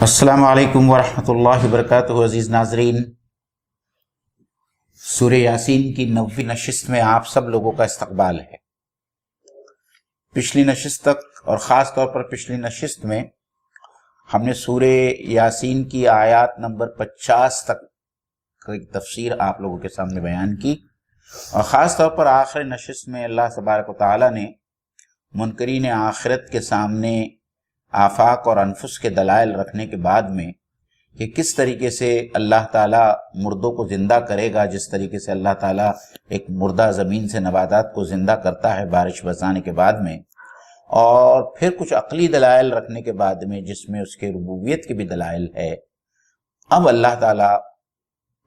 السلام علیکم ورحمۃ اللہ وبرکاتہ۔ عزیز ناظرین، سورہ یاسین کی 90ویں نشست میں آپ سب لوگوں کا استقبال ہے۔ پچھلی نشست تک اور خاص طور پر پچھلی نشست میں ہم نے سورہ یاسین کی آیات نمبر 50 تک کی تفسیر آپ لوگوں کے سامنے بیان کی، اور خاص طور پر آخری نشست میں اللہ تبارک و تعالیٰ نے منکرین آخرت کے سامنے آفاق اور انفس کے دلائل رکھنے کے بعد میں کہ کس طریقے سے اللہ تعالیٰ مردوں کو زندہ کرے گا، جس طریقے سے اللہ تعالیٰ ایک مردہ زمین سے نباتات کو زندہ کرتا ہے بارش برسانے کے بعد میں، اور پھر کچھ عقلی دلائل رکھنے کے بعد میں جس میں اس کے ربوبیت کے بھی دلائل ہے، اب اللہ تعالیٰ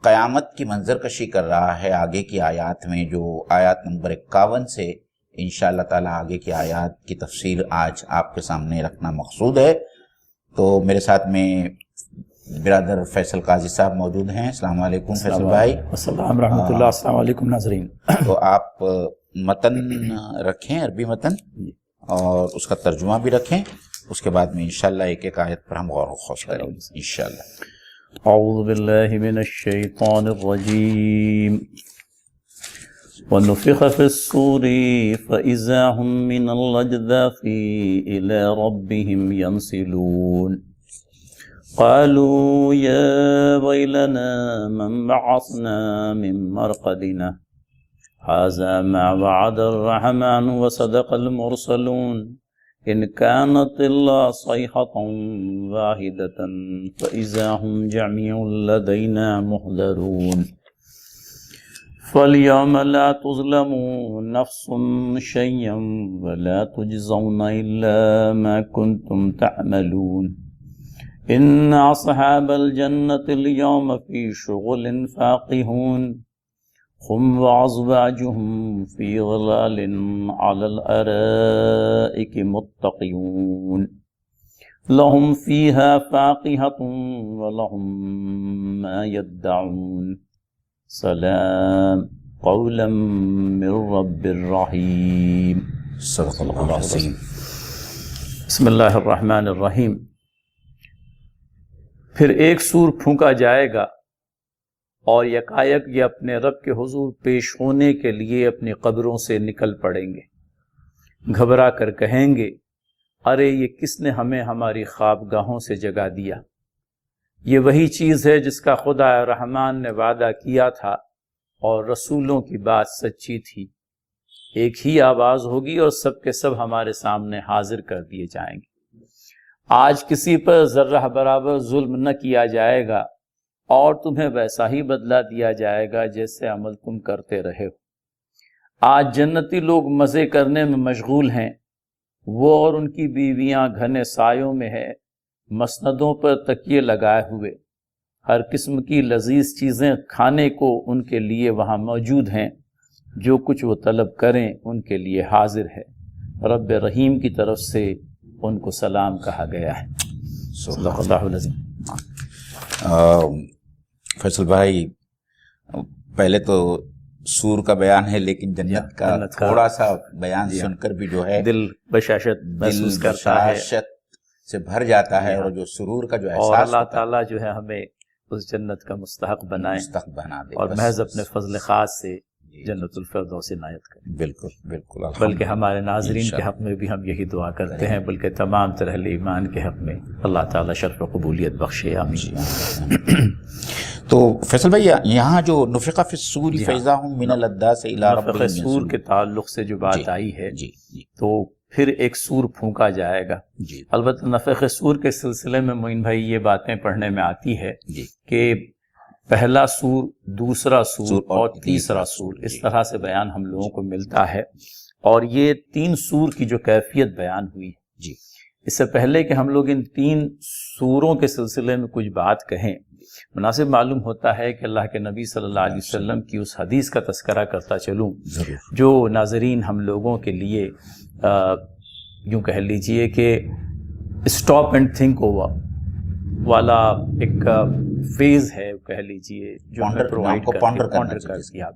قیامت کی منظر کشی کر رہا ہے آگے کی آیات میں، جو آیات نمبر 51 سے انشاءاللہ تعالیٰ آگے کی آیات کی تفسیر آج آپ کے سامنے رکھنا مقصود ہے۔ تو میرے ساتھ میں برادر فیصل قاضی صاحب موجود ہیں۔ السلام علیکم فیصل بھائی۔ السلام رحمۃ اللہ۔ السلام علیکم ناظرین۔ تو آپ متن رکھیں، عربی متن، اور اس کا ترجمہ بھی رکھیں، اس کے بعد میں انشاءاللہ ایک ایک آیت پر ہم غور و خوض کریں گے انشاءاللہ۔ اعوذ باللہ من الشیطان الرجیم۔ وَنُفِخَ فِي الصُّورِ فَإِذَا هُم مِّنَ الْأَجْدَاثِ إِلَىٰ رَبِّهِمْ يَنْسِلُونَ قَالُوا يَا وَيْلَنَا مَنْ بَعَثْنَا مِنْ مَرْقَدِنَا هَٰذَا مَا وَعَدَ الرَّحْمَٰنُ وَصَدَقَ الْمُرْسَلُونَ إِنْ كَانَتْ إِلَّا صَيْحَةً وَاحِدَةً فَإِذَا هُمْ جَمِيعٌ لَدَيْنَا مُحْضَرُونَ فَالْيَوْمَ لَا تُظْلَمُ نَفْسٌ شَيْئًا وَلَا تُجْزَوْنَ إِلَّا مَا كُنْتُمْ تَعْمَلُونَ إِنَّ أَصْحَابَ الْجَنَّةِ الْيَوْمَ فِي شُغُلٍ فَاكِهُونَ هُمْ وَأَزْوَاجُهُمْ فِي ظِلَالٍ عَلَى الْأَرَائِكِ مُتَّكِئُونَ لَهُمْ فِيهَا فَاكِهَةٌ وَلَهُمْ مَا يَدَّعُونَ سلام قولا من رب الرحیم۔ صدق اللہ العظیم۔ بسم اللہ الرحمن الرحیم۔ پھر ایک سور پھونکا جائے گا اور یکایک یہ اپنے رب کے حضور پیش ہونے کے لیے اپنی قبروں سے نکل پڑیں گے، گھبرا کر کہیں گے، ارے یہ کس نے ہمیں ہماری خوابگاہوں سے جگا دیا؟ یہ وہی چیز ہے جس کا خدا رحمان نے وعدہ کیا تھا اور رسولوں کی بات سچی تھی۔ ایک ہی آواز ہوگی اور سب کے سب ہمارے سامنے حاضر کر دیے جائیں گے۔ آج کسی پر ذرہ برابر ظلم نہ کیا جائے گا اور تمہیں ویسا ہی بدلہ دیا جائے گا جیسے عمل تم کرتے رہے ہو۔ آج جنتی لوگ مزے کرنے میں مشغول ہیں، وہ اور ان کی بیویاں گھنے سایوں میں ہے، مسندوں پر تکیے لگائے ہوئے، ہر قسم کی لذیذ چیزیں کھانے کو ان کے لیے وہاں موجود ہیں، جو کچھ وہ طلب کریں ان کے لیے حاضر ہے۔ رب رحیم کی طرف سے ان کو سلام کہا گیا ہے۔ صدق اللہ العظیم۔ فیصل بھائی، پہلے تو سور کا بیان ہے، لیکن جنت کا تھوڑا سا بیان سن کر بھی جو ہے دل بشاشت محسوس کرتا ہے، سے بھر جاتا ہے، اور جو سرور کا جو احساس اور اللہ تعالیٰ جو ہے ہمیں اس جنت کا مستحق بنائے اور محض اپنے فضل خاص سے جنت الفردوس عنایت کرے۔ بالکل بالکل۔ بلکہ ہمارے ناظرین کے حق میں بھی ہم یہی دعا کرتے ہیں، بلکہ تمام طرح اہل ایمان کے حق میں اللہ تعالیٰ شرف و قبولیت بخشے، آمین۔ تو فیصل بھائی، یہاں جو نفخ فی الصور فاذا ہم من الاجداث الی ربہم نفخ صور کے تعلق سے جو بات آئی ہے، تو پھر ایک سور پھونکا جائے گا۔ البتہ نفخ صور کے سلسلے میں معین بھائی یہ باتیں پڑھنے میں آتی ہے کہ پہلا سور، دوسرا سور اور تیسرا سور، اس طرح سے بیان ہم لوگوں کو ملتا ہے، اور یہ 3 سور کی جو کیفیت بیان ہوئی ہے۔ اس سے پہلے کہ ہم لوگ ان 3 سوروں کے سلسلے میں کچھ بات کہیں، مناسب معلوم ہوتا ہے کہ اللہ کے نبی صلی اللہ علیہ وسلم کی اس حدیث کا تذکرہ کرتا چلوں جو ناظرین ہم لوگوں کے لیے یوں کہہ لیجئے کہ اسٹاپ اینڈ تھنک اوور والا ایک فیز ہے، کہہ لیجئے، جو ہمیں پرووائڈ کر دیا۔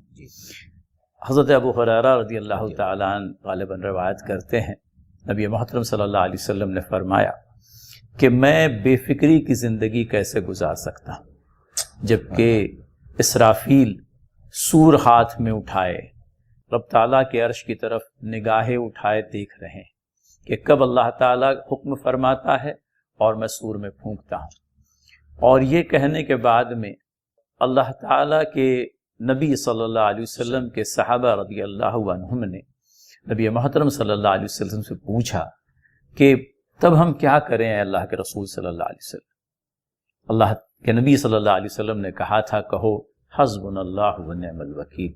حضرت ابو ہریرہ رضی اللہ تعالیٰ عنہ غالباً روایت کرتے ہیں، نبی محترم صلی اللہ علیہ وسلم نے فرمایا کہ میں بے فکری کی زندگی کیسے گزار سکتا ہوں جبکہ اسرافیل سور ہاتھ میں اٹھائے رب تعالیٰ کے عرش کی طرف نگاہیں اٹھائے دیکھ رہے ہیں کہ کب اللہ تعالیٰ حکم فرماتا ہے اور میں سور میں پھونکتا ہوں. اور یہ کہنے کے بعد میں اللہ تعالیٰ کے نبی صلی اللہ علیہ وسلم کے صحابہ رضی اللہ عنہم نے نبی محترم صلی اللہ علیہ وسلم سے پوچھا کہ تب ہم کیا کریں اے اللہ کے رسول صلی اللہ علیہ وسلم. اللہ کے نبی صلی اللہ علیہ وسلم نے کہا تھا کہو حسبنا اللہ ونعم الوکیل،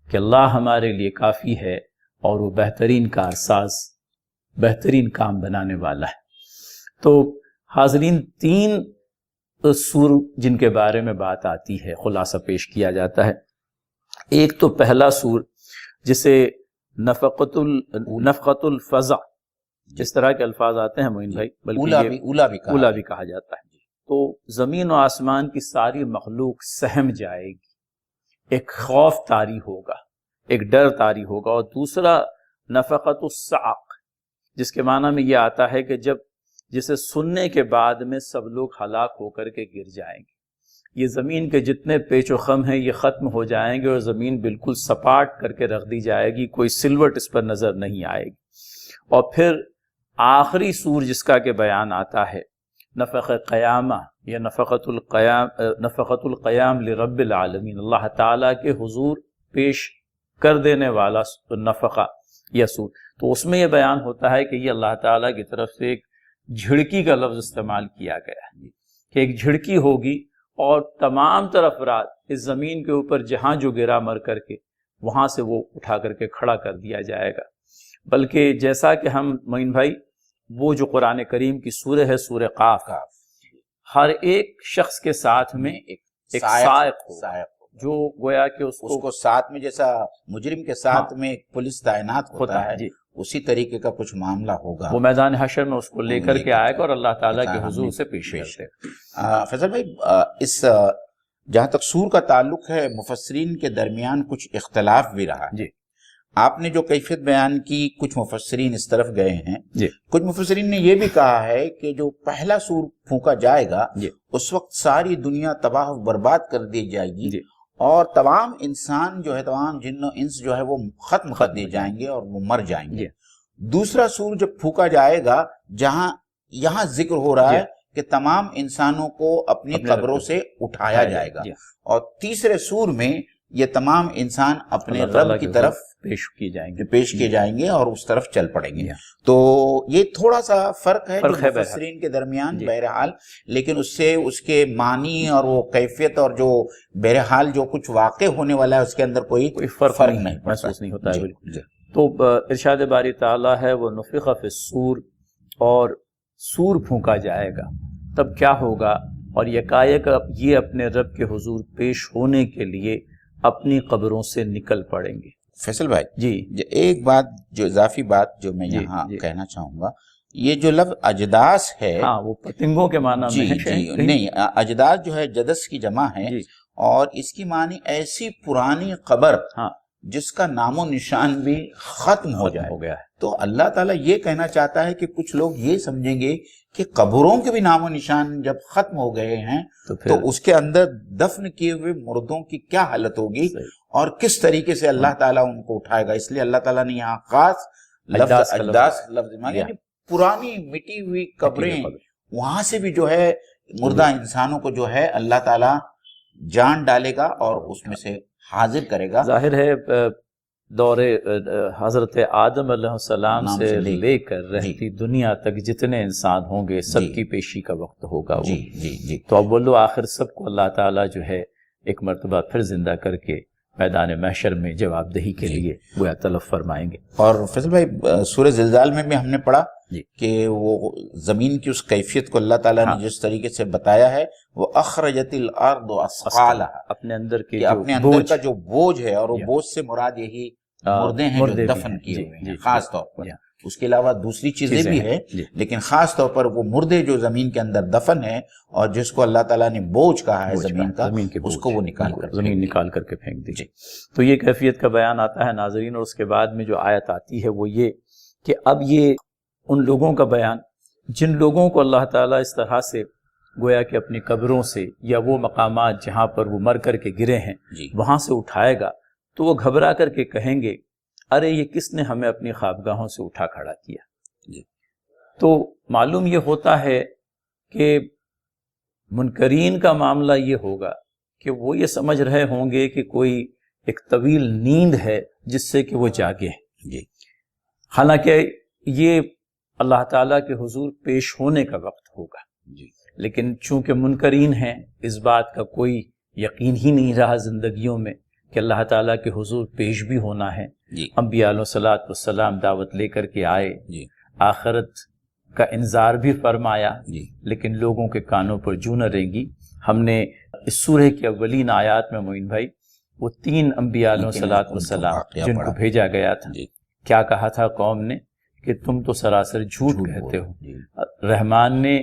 کہ اللہ ہمارے لیے کافی ہے اور وہ بہترین کارساز، بہترین کام بنانے والا ہے. تو حاضرین، 3 سور جن کے بارے میں بات آتی ہے، خلاصہ پیش کیا جاتا ہے. ایک تو پہلا سور جسے نفقۃ الفزع، جس طرح کے الفاظ آتے ہیں معین بھائی، بلکہ اولا بھی کہا جاتا ہے. تو زمین و آسمان کی ساری مخلوق سہم جائے گی، ایک خوف طاری ہوگا، ایک ڈر طاری ہوگا. اور دوسرا نفقۃ الصعق، جس کے معنی میں یہ آتا ہے کہ جسے سننے کے بعد میں سب لوگ ہلاک ہو کر کے گر جائیں گے. یہ زمین کے جتنے پیچ و خم ہیں یہ ختم ہو جائیں گے اور زمین بالکل سپاٹ کر کے رکھ دی جائے گی، کوئی سلوٹ اس پر نظر نہیں آئے گی. اور پھر آخری سور جس کا کہ بیان آتا ہے نفخ قیامہ یا نفقۃ القیام لرب العالمین، اللہ تعالیٰ کے حضور پیش کر دینے والا نفقہ یا سور. تو اس میں یہ بیان ہوتا ہے کہ یہ اللہ تعالیٰ کی طرف سے ایک جھڑکی کا لفظ استعمال کیا گیا ہے کہ ایک جھڑکی ہوگی اور تمام تر افراد اس زمین کے اوپر جہاں جو گرا مر کر کے وہاں سے وہ اٹھا کر کے کھڑا کر دیا جائے گا. بلکہ جیسا کہ ہم معین بھائی وہ جو قرآن کریم کی سورہ ہے سورہ قاف، ہر ایک شخص کے ساتھ میں ایک سائق ہو جو گویا کہ اس کو ساتھ میں جیسا مجرم کے ساتھ میں ایک پولیس تعینات ہوتا ہے، اسی طریقے کا کچھ معاملہ ہوگا. وہ میدان حشر میں اس کو لے کر کے آئے گا اور اللہ تعالیٰ کے حضور سے پیش کرتے. فیصل بھائی، اس جہاں تک سور کا تعلق ہے مفسرین کے درمیان کچھ اختلاف بھی رہا. جی، آپ نے جو کیفیت بیان کی، کچھ مفسرین اس طرف گئے ہیں. جی، کچھ مفسرین نے یہ بھی کہا ہے کہ جو پہلا سور پھونکا جائے گا اس وقت ساری دنیا تباہ و برباد کر دی جائے گی اور تمام انسان جو ہے، تمام جن و انس جو ہے وہ ختم کر دیے جائیں گے اور وہ مر جائیں گے. دوسرا سور جب پھونکا جائے گا جہاں یہاں ذکر ہو رہا ہے کہ تمام انسانوں کو اپنی قبروں سے اٹھایا جائے گا. اور تیسرے سور میں یہ تمام انسان اپنے رب کی طرف پیش کیے جائیں گے اور اس طرف چل پڑیں گے. تو یہ تھوڑا سا فرق ہے جو مفسرین کے درمیان بہرحال، لیکن اس سے اس کے معنی اور وہ کیفیت اور جو بہرحال جو کچھ واقع ہونے والا ہے اس کے اندر کوئی فرق نہیں محسوس نہیں ہوتا ہے. تو ارشاد باری تعالیٰ ہے وہ نفخ فی الصور، اور سور پھونکا جائے گا تب کیا ہوگا، اور یکایک یہ اپنے رب کے حضور پیش ہونے کے لیے اپنی قبروں سے نکل پڑیں گے. فیصل بھائی، جی، ایک بات جو اضافی بات جو میں یہاں کہنا چاہوں گا، یہ جو لفظ اجداث ہے، ہاں وہ پتنگوں کے معنی میں ہے. نہیں، اجداث جو ہے جدس کی جمع ہے اور اس کی معنی ایسی پرانی قبر جس کا نام و نشان بھی ختم ہو گیا ہے. تو اللہ تعالیٰ یہ کہنا چاہتا ہے کہ کچھ لوگ یہ سمجھیں گے کہ قبروں کے بھی نام و نشان جب ختم ہو گئے ہیں تو اس کے اندر دفن کیے ہوئے مردوں کی کیا حالت ہوگی اور کس طریقے سے اللہ تعالیٰ ان کو اٹھائے گا. اس لیے اللہ تعالیٰ نے یہاں خاص لفظ اجداث یعنی پرانی مٹی ہوئی قبریں، وہاں سے بھی جو ہے مردہ انسانوں کو جو ہے اللہ تعالیٰ جان ڈالے گا اور اس میں سے حاضر کرے گا. ظاہر ہے دور حضرت آدم علیہ السلام سے لے کر رہتی دنیا تک جتنے انسان ہوں گے سب کی پیشی کا وقت ہوگا. جی. تو اب بولو آخر سب کو اللہ تعالیٰ جو ہے ایک مرتبہ پھر زندہ کر کے میدان محشر میں جواب دہی کے لیے گویا طلب فرمائیں گے. اور فیصل بھائی، سورہ زلزال میں بھی ہم نے پڑھا کہ وہ زمین کی اس کیفیت کو اللہ تعالیٰ نے جس طریقے سے بتایا ہے، وہ اخرجت الارض اثقالها، اپنے اندر کا جو بوجھ ہے، اور وہ بوجھ سے مراد یہی مردے ہیں جو دفن کیے ہوئے ہیں خاص طور پر. اس کے علاوہ دوسری چیزیں بھی ہیں لیکن خاص طور پر وہ مردے جو زمین کے اندر دفن ہیں اور جس کو اللہ تعالیٰ نے بوجھ کہا ہے زمین کا، اس کو وہ زمین نکال کر کے پھینک دیجیے. تو یہ کیفیت کا بیان آتا ہے ناظرین. اور اس کے بعد میں جو آیت آتی ہے وہ یہ کہ اب یہ ان لوگوں کا بیان جن لوگوں کو اللہ تعالیٰ اس طرح سے گویا کہ اپنی قبروں سے یا وہ مقامات جہاں پر وہ مر کر کے گرے ہیں جی وہاں سے اٹھائے گا، تو وہ گھبرا کر کے کہیں گے ارے یہ کس نے ہمیں اپنی خوابگاہوں سے اٹھا کھڑا کیا. جی تو معلوم یہ ہوتا ہے کہ منکرین کا معاملہ یہ ہوگا کہ وہ یہ سمجھ رہے ہوں گے کہ کوئی ایک طویل نیند ہے جس سے کہ وہ جاگے ہیں. جی حالانکہ یہ اللہ تعالیٰ کے حضور پیش ہونے کا وقت ہوگا، جی لیکن چونکہ منکرین ہیں اس بات کا کوئی یقین ہی نہیں رہا زندگیوں میں کہ اللہ تعالیٰ کے حضور پیش بھی ہونا ہے. جی انبیاء علیہ الصلوۃ والسلام دعوت لے کر کے آئے، جی آخرت کا انذار بھی فرمایا، جی لیکن لوگوں کے کانوں پر جوں نہ رینگی. ہم نے اس سورہ کے اولین آیات میں معین بھائی وہ 3 انبیاء علیہ الصلوۃ والسلام جن کو بھیجا گیا تھا، جی کیا کہا تھا قوم نے کہ تم تو سراسر جھوٹ کہتے ہو، جی رحمان نے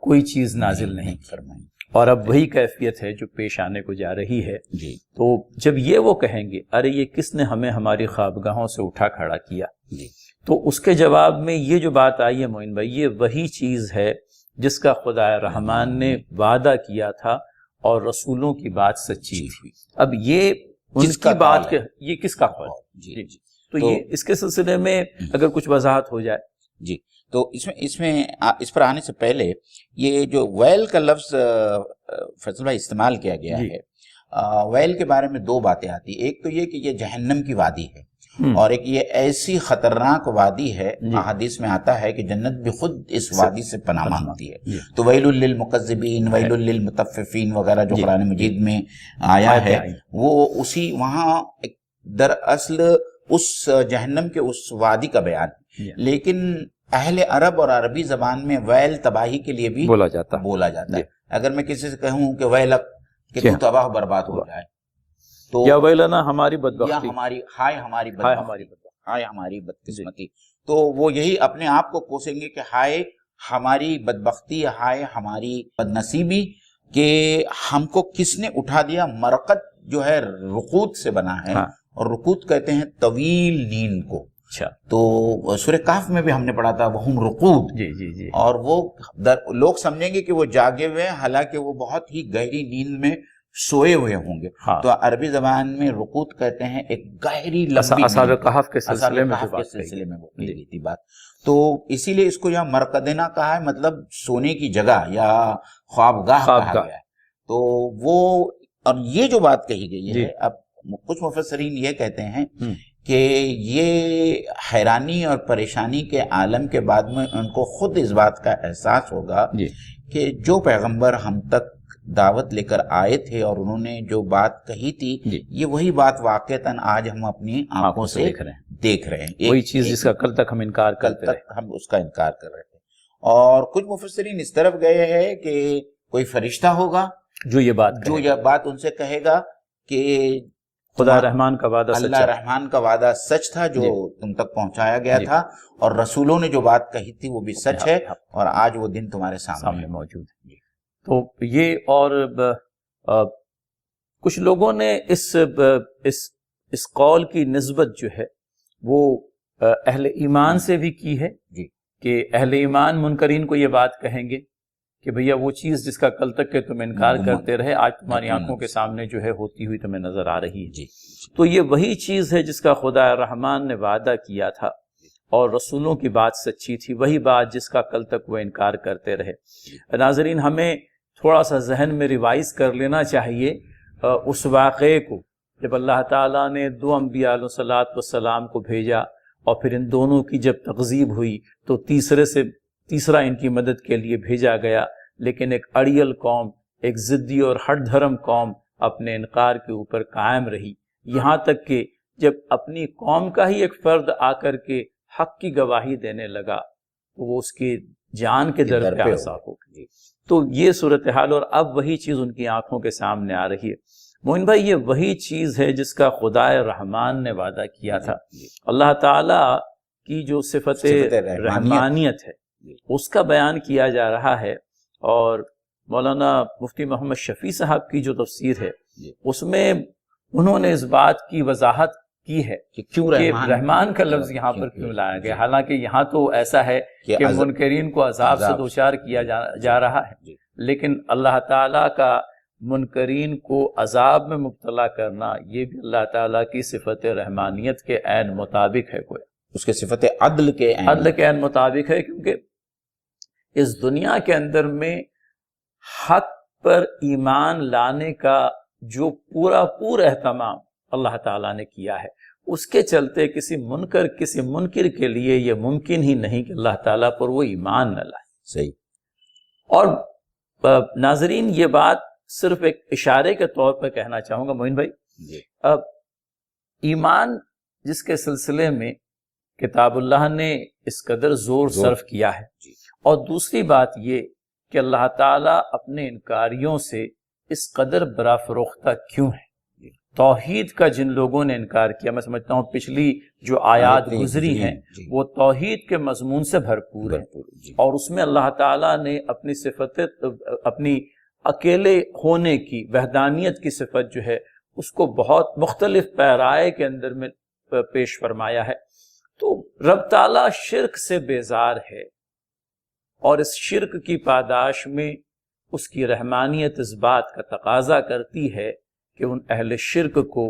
کوئی چیز نازل نہیں کی. فرمائیں. اور اب وہی کیفیت ہے جو پیش آنے کو جا رہی ہے. جی تو جب یہ وہ کہیں گے ارے یہ کس نے ہمیں ہماری خوابگاہوں سے اٹھا کھڑا کیا، جی تو اس کے جواب میں یہ جو بات آئی ہے معین بھائی، یہ وہی چیز ہے جس کا خدا رحمان نے وعدہ کیا تھا اور رسولوں کی بات سچی تھی. اب یہ ان جس کا کی بات قول ہے. یہ کس کا قول؟ جی جی. جی تو یہ اس کے سلسلے میں اگر کچھ وضاحت ہو جائے. جی تو اس میں اس پر آنے سے پہلے یہ جو ویل کا لفظ فیصل بھائی استعمال کیا گیا جی. ہے، ویل کے بارے میں 2 باتیں آتی. ایک تو یہ کہ یہ جہنم کی وادی ہے، اور ایک یہ ایسی خطرناک وادی ہے، جی. احادیث میں آتا ہے کہ جنت بھی خود اس وادی سے پناہ مانگتی ہے. جی. تو ویل للمکذبین، ویل للمطففین وغیرہ جو جی. قرآن مجید میں آیا ہے، وہ اسی وہاں دراصل اس جہنم کے اس وادی کا بیان. لیکن اہل عرب اور عربی زبان میں ویل تباہی کے لیے بھی بولا جاتا ہے. اگر میں کسی سے کہوں کہ ویلک کہ تو تباہ برباد ہو جائے، تو یا ویلنا ہماری یا بدبختی، ہماری ہائے ہماری ہائے ہماری بدبختی، بدبختی. ہائے ہماری بدقسمتی. تو وہ یہی اپنے آپ کو کوسیں گے کہ ہائے ہماری بدبختی، ہائے ہماری بدنصیبی کہ ہم کو کس نے اٹھا دیا. مرقد جو ہے رقود سے بنا ہے، اور رقود کہتے ہیں طویل نیند کو. اچھا. تو سورہ کہف میں بھی ہم نے پڑھا تھا وہم رقود. جی جی جی. اور وہ لوگ سمجھیں گے کہ وہ جاگے ہوئے ہیں، حالانکہ وہ بہت ہی گہری نیند میں سوئے ہوئے ہوں گے. تو عربی زبان میں رقود کہتے ہیں ایک گہری لمبی اصحاب نیند. کہف کے سلسلے میں وہ کہی گئی تھی بات. تو اسی لیے اس کو یہاں مرقدنا کہا ہے، مطلب سونے کی جگہ یا خوابگاہ کہا گیا ہے. تو وہ اور یہ جو بات کہی گئی ہے، اب کچھ مفسرین یہ کہتے ہیں کہ یہ حیرانی اور پریشانی کے عالم کے بعد میں ان کو خود اس بات کا احساس ہوگا کہ جو پیغمبر ہم تک دعوت لے کر آئے تھے اور انہوں نے جو بات کہی تھی، یہ وہی بات واقعتاً آج ہم اپنی آنکھوں سے دیکھ رہے ہیں. وہی چیز جس کا کل تک ہم انکار کرتے رہے، ہم اس کا انکار کر رہے تھے. اور کچھ مفسرین اس طرف گئے ہیں کہ کوئی فرشتہ ہوگا جو یہ بات ان سے کہے گا کہ خدا رحمان کا وعدہ اللہ رحمان کا وعدہ سچ تھا جو تم تک پہنچایا گیا تھا، اور رسولوں نے جو بات کہی تھی وہ بھی سچ ہے، اور آج وہ دن تمہارے سامنے موجود ہے. تو یہ اور کچھ لوگوں نے اس قول کی نسبت جو ہے وہ اہل ایمان سے بھی کی ہے کہ اہل ایمان منکرین کو یہ بات کہیں گے کہ بھیا وہ چیز جس کا کل تک کہ تم انکار کرتے رہے آج تمہاری آنکھوں کے سامنے جو ہے ہوتی ہوئی تمہیں نظر آ رہی ہے. تو یہ وہی چیز ہے جس کا خدا رحمان نے وعدہ کیا تھا اور رسولوں کی بات سچی تھی، وہی بات جس کا کل تک وہ انکار کرتے رہے. ناظرین، ہمیں تھوڑا سا ذہن میں ریوائز کر لینا چاہیے اس واقعے کو جب اللہ تعالیٰ نے 2 انبیاء علیہ الصلوۃ والسلام کو بھیجا، اور پھر ان دونوں کی جب تکذیب ہوئی تو تیسرا ان کی مدد کے لیے بھیجا گیا، لیکن ایک اڑیل قوم، ایک ضدی اور ہٹ دھرم قوم اپنے انکار کے اوپر قائم رہی، یہاں تک کہ جب اپنی قوم کا ہی ایک فرد آ کر کے حق کی گواہی دینے لگا تو وہ اس کی جان کے در پہ آسا ہو گئی. تو یہ صورتحال، اور اب وہی چیز ان کی آنکھوں کے سامنے آ رہی ہے. مومن بھائی، یہ وہی چیز ہے جس کا خدا رحمان نے وعدہ کیا تھا. اللہ تعالیٰ کی جو صفت رحمانیت ہے اس کا بیان کیا جا رہا ہے، اور مولانا مفتی محمد شفیع صاحب کی جو تفسیر ہے اس میں انہوں نے اس بات کی وضاحت کی ہے کہ کیوں کہ رحمان کا لفظ یہاں پر کیوں لایا گیا، حالانکہ یہاں تو ایسا ہے کہ منکرین کو عذاب سے دوچار کیا جا رہا ہے، لیکن اللہ تعالیٰ کا منکرین کو عذاب میں مبتلا کرنا یہ بھی اللہ تعالیٰ کی صفت رحمانیت کے عین مطابق ہے، کوئی اس کے صفت عدل کے عین مطابق ہے، کیونکہ اس دنیا کے اندر میں حق پر ایمان لانے کا جو پورا اہتمام اللہ تعالیٰ نے کیا ہے، اس کے چلتے کسی منکر کے لیے یہ ممکن ہی نہیں کہ اللہ تعالیٰ پر وہ ایمان نہ لائے۔ صحیح۔ اور ناظرین یہ بات صرف ایک اشارے کے طور پر کہنا چاہوں گا معین بھائی، اب ایمان جس کے سلسلے میں کتاب اللہ نے اس قدر زور صرف کیا ہے، اور دوسری بات یہ کہ اللہ تعالیٰ اپنے انکاریوں سے اس قدر برافروختہ کیوں ہے۔ توحید کا جن لوگوں نے انکار کیا، میں سمجھتا ہوں پچھلی جو آیات گزری ہیں وہ توحید کے مضمون سے بھرپور ہیں، اور اس میں اللہ تعالیٰ نے اپنی صفت، اپنی اکیلے ہونے کی وحدانیت کی صفت جو ہے اس کو بہت مختلف پیرائے کے اندر میں پیش فرمایا ہے۔ تو رب تعالیٰ شرک سے بیزار ہے، اور اس شرک کی پاداش میں اس کی رحمانیت اس بات کا تقاضا کرتی ہے کہ ان اہل شرک کو،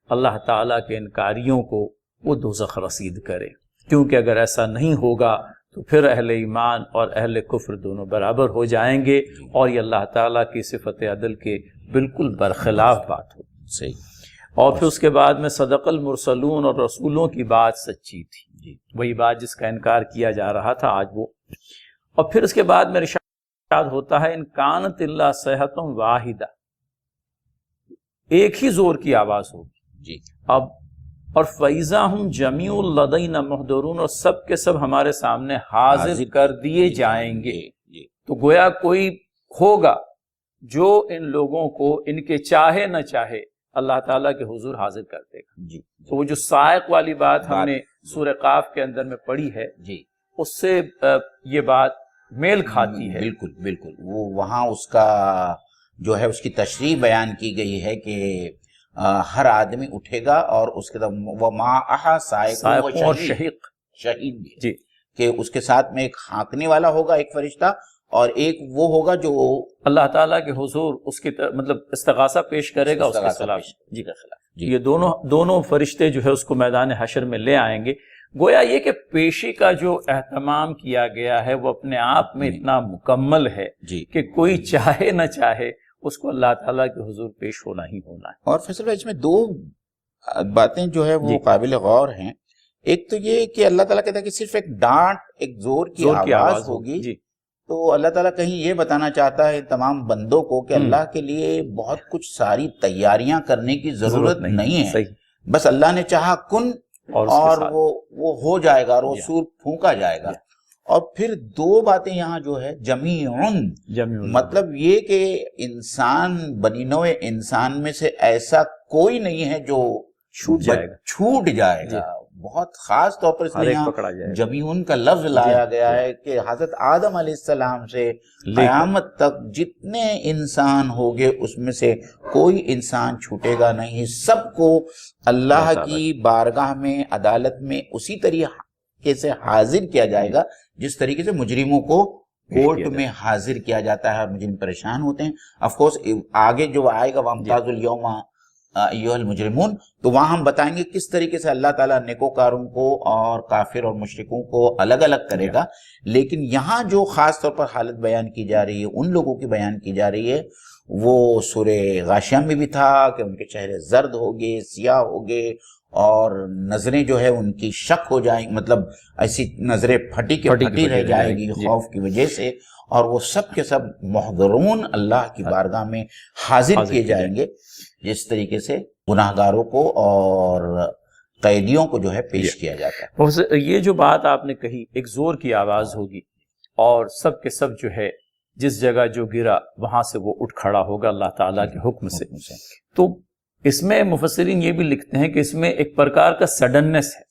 اللہ تعالیٰ کے انکاریوں کو وہ دوزخ رسید کرے، کیونکہ اگر ایسا نہیں ہوگا تو پھر اہل ایمان اور اہل کفر دونوں برابر ہو جائیں گے، اور یہ اللہ تعالیٰ کی صفت عدل کے بالکل برخلاف بات ہوگی۔ صحیح۔ اور پھر اس کے بعد میں صدق المرسلون اور رسولوں کی بات سچی تھی، وہی بات جس کا انکار کیا جا رہا تھا آج وہ۔ اور پھر اس کے بعد میں ارشاد ہوتا ہے ان کانت اللہ صیحۃ واحدہ، ایک ہی زور کی آواز ہوگی اب، اور فَإِذَا هُمْ جَمِيعٌ لَدَيْنَا مُحْضَرُونَ، اور سب کے سب ہمارے سامنے حاضر کر دیے جائیں گے۔ تو گویا کوئی ہوگا جو ان لوگوں کو ان کے چاہے نہ چاہے اللہ تعالیٰ کے حضور حاضر کر دے گا۔ تو وہ جو سائق والی بات ہم نے سورہ قاف کے اندر میں پڑھی ہے، اس سے یہ بات میل کھاتی ہے۔ بالکل بالکل، وہ وہاں اس کا جو ہے اس کی تشریح بیان کی گئی ہے کہ ہر آدمی اٹھے گا، اور اس کے وَمَعَهَا سائق اور شہید بھی، کہ اس کے ساتھ میں ایک ہانکنے والا ہوگا، ایک فرشتہ، اور ایک وہ ہوگا جو اللہ تعالیٰ کے حضور اس کی مطلب استغاثہ پیش کرے گا اس کے خلاف۔ یہ دونوں فرشتے جو ہے اس کو میدان حشر میں لے آئیں گے۔ گویا یہ کہ پیشی کا جو اہتمام کیا گیا ہے وہ اپنے آپ میں اتنا مکمل ہے کہ کوئی چاہے نہ چاہے اس کو اللہ تعالیٰ کے حضور پیش ہونا ہی ہونا ہے۔ اور فیصل بھائی اس میں دو باتیں جو ہے وہ قابل غور ہیں۔ ایک تو یہ کہ اللہ تعالیٰ کہتا ہے کہ صرف ایک ڈانٹ، ایک زور کی آواز ہوگی، تو اللہ تعالیٰ کہیں یہ بتانا چاہتا ہے تمام بندوں کو کہ اللہ کے لیے بہت کچھ ساری تیاریاں کرنے کی ضرورت نہیں ہے، بس اللہ نے چاہا کن اور وہ ہو جائے گا، اور وہ سور پھونکا جائے گا۔ اور پھر دو باتیں یہاں جو ہے جمیعن، مطلب یہ کہ انسان، بنی نوع انسان میں سے ایسا کوئی نہیں ہے جو چھوٹ جائے گا۔ بہت خاص طور پر اس میں یہاں جمیعن کا لفظ لایا گیا ہے کہ حضرت آدم علیہ السلام سے قیامت تک جتنے انسان ہوگے اس میں سے کوئی انسان چھوٹے گا نہیں، سب کو اللہ کی بارگاہ میں، عدالت میں اسی طریقے سے حاضر کیا جائے گا جس طریقے سے مجرموں کو کورٹ میں حاضر کیا جاتا ہے، اور مجرم پریشان ہوتے ہیں۔ آف کورس آگے جو آئے گا وَامْتَازُوا الْيَوْمَ ایھا المجرمون، تو وہاں ہم بتائیں گے کس طریقے سے اللہ تعالیٰ نیکوکاروں کو اور کافر اور مشرکوں کو الگ الگ کرے گا۔ لیکن یہاں جو خاص طور پر حالت بیان کی جا رہی ہے، ان لوگوں کی بیان کی جا رہی ہے، وہ سورہ غاشیہ میں بھی تھا کہ ان کے چہرے زرد ہوگے، سیاہ ہوگے، اور نظریں جو ہے ان کی شک ہو جائیں، مطلب ایسی نظریں پھٹی رہ جائے گی خوف کی وجہ سے، اور وہ سب کے سب محضرون اللہ کی بارگاہ میں حاضر کیے جائیں گے، جس طریقے سے گناہگاروں کو اور قیدیوں کو جو ہے پیش کیا جاتا ہے۔ یہ جو بات آپ نے کہی، ایک زور کی آواز ہوگی، اور سب کے سب جو ہے جس جگہ جو گرا وہاں سے وہ اٹھ کھڑا ہوگا اللہ تعالیٰ کے حکم سے۔ تو اس میں مفسرین یہ بھی لکھتے ہیں کہ اس میں ایک پرکار کا سڈننس ہے،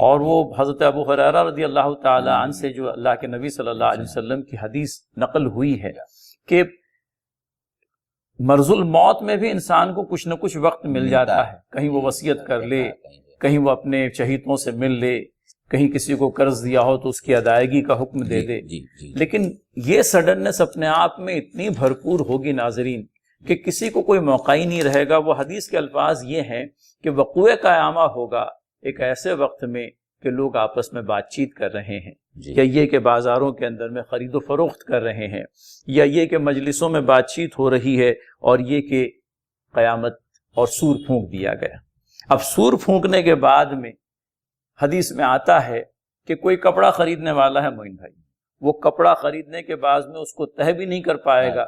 اور وہ حضرت ابو ہریرہ رضی اللہ تعالی عنہ سے جو اللہ کے نبی صلی اللہ علیہ وسلم کی حدیث نقل ہوئی ہے کہ مرض الموت میں بھی انسان کو کچھ نہ کچھ وقت مل جاتا ہے، کہیں وہ وصیت کر لے، کہیں وہ اپنے چہیتوں سے مل لے، کہیں کسی کو قرض دیا ہو تو اس کی ادائیگی کا حکم دے دے۔ لیکن یہ سڈننس اپنے آپ میں اتنی بھرپور ہوگی ناظرین کہ کسی کو کوئی موقع ہی نہیں رہے گا۔ وہ حدیث کے الفاظ یہ ہیں کہ وقوع قیامہ ہوگا ایک ایسے وقت میں کہ لوگ آپس میں بات چیت کر رہے ہیں، یا یہ کہ بازاروں کے اندر میں خرید و فروخت کر رہے ہیں، یا یہ کہ مجلسوں میں بات چیت ہو رہی ہے، اور یہ کہ قیامت اور سور پھونک دیا گیا۔ اب سور پھونکنے کے بعد میں حدیث میں آتا ہے کہ کوئی کپڑا خریدنے والا ہے معین بھائی، وہ کپڑا خریدنے کے بعد میں اس کو طے بھی نہیں کر پائے گا